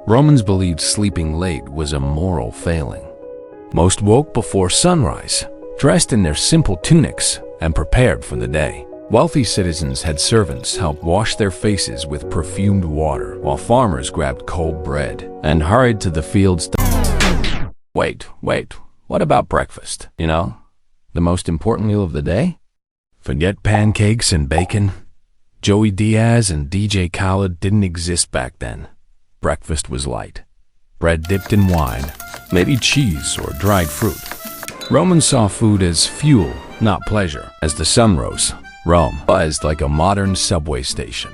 Romans believed sleeping late was a moral failing. Most woke before sunrise, dressed in their simple tunics and prepared for the day. Wealthy citizens had servants help wash their faces with perfumed water, while farmers grabbed cold bread and hurried to the fields to... Wait, what about breakfast? You know, the most important meal of the day? Forget pancakes and bacon. Joey Diaz and DJ Khaled didn't exist back then. Breakfast was light. Bread dipped in wine, maybe cheese or dried fruit. Romans saw food as fuel, not pleasure. As the sun rose, Rome buzzed like a modern subway station.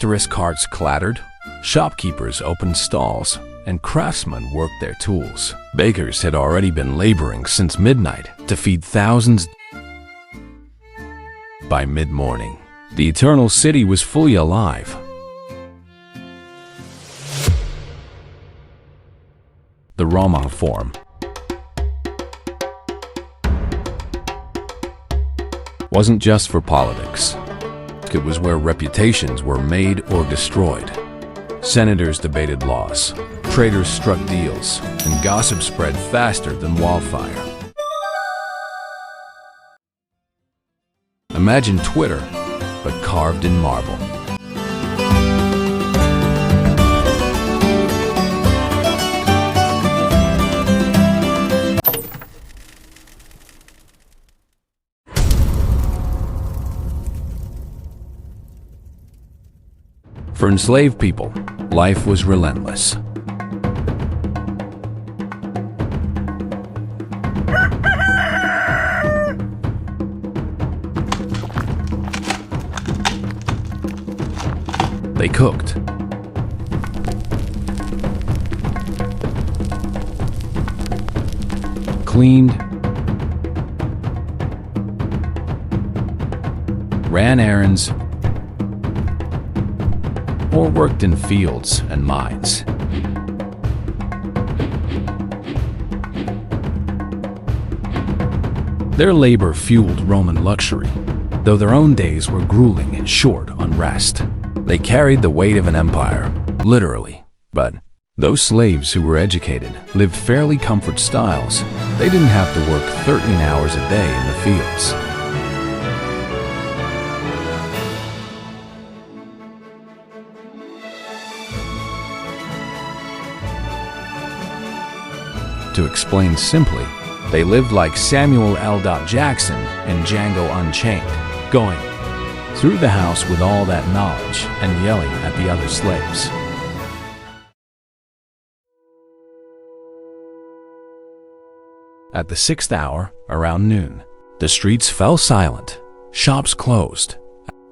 Tourist carts clattered, shopkeepers opened stalls, and craftsmen worked their tools. Bakers had already been laboring since midnight to feed thousands. By mid-morning, the Eternal City was fully alive. The Roman Forum wasn't just for politics. It was where reputations were made or destroyed. Senators debated laws, traders struck deals, and gossip spread faster than wildfire. Imagine Twitter, but carved in marble. For enslaved people, life was relentless. They cooked, cleaned, ran errands, or worked in fields and mines. Their labor fueled Roman luxury, though their own days were grueling and short on rest. They carried the weight of an empire, literally. But those slaves who were educated lived fairly comfort styles. They didn't have to work 13 hours a day in the fields. To explain simply, they lived like Samuel L. Jackson in Django Unchained, going through the house with all that knowledge and yelling at the other slaves. At the 6th hour, around noon, the streets fell silent, shops closed.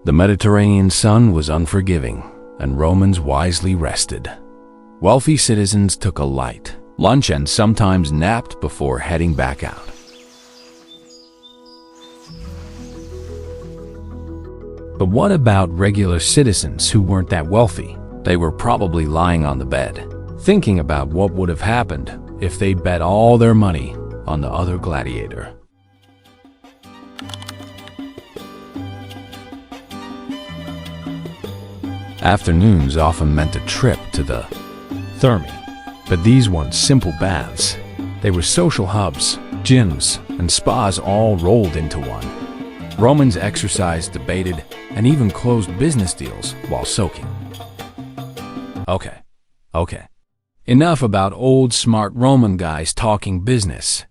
The Mediterranean sun was unforgiving, and Romans wisely rested. Wealthy citizens took a light lunch and sometimes napped before heading back out. But what about regular citizens who weren't that wealthy? They were probably lying on the bed, thinking about what would have happened if they bet all their money on the other gladiator. Afternoons often meant a trip to the Thermae. But these weren't simple baths. They were social hubs, gyms, and spas all rolled into one. Romans exercised, debated, and even closed business deals while soaking. Okay. Enough about old smart Roman guys talking business.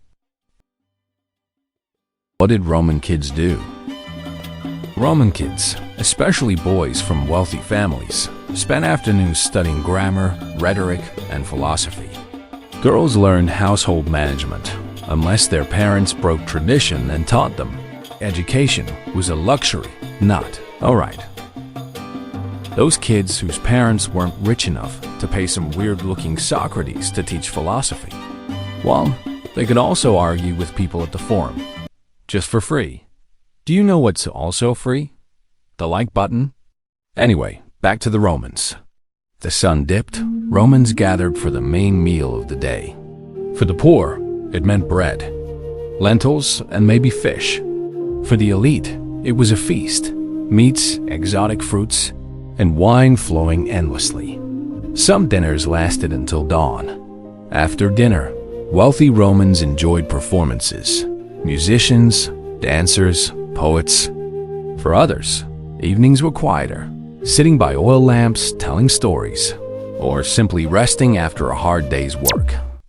What did Roman kids do? Roman kids, especially boys from wealthy families, spent afternoons studying grammar, rhetoric, and philosophy. Girls learned household management, unless their parents broke tradition and taught them. Education was a luxury, not a right. Those kids whose parents weren't rich enough to pay some weird-looking Socrates to teach philosophy, well, they could also argue with people at the forum, just for free. Do you know what's also free? The like button? Anyway, back to the Romans. The sun dipped, Romans gathered for the main meal of the day. For the poor, it meant bread, lentils, and maybe fish. For the elite, It was a feast: meats, exotic fruits, and wine flowing endlessly. Some dinners lasted until dawn. After dinner, wealthy Romans enjoyed performances: musicians, dancers, poets. For others, evenings were quieter, sitting by oil lamps, telling stories, or simply resting after a hard day's work.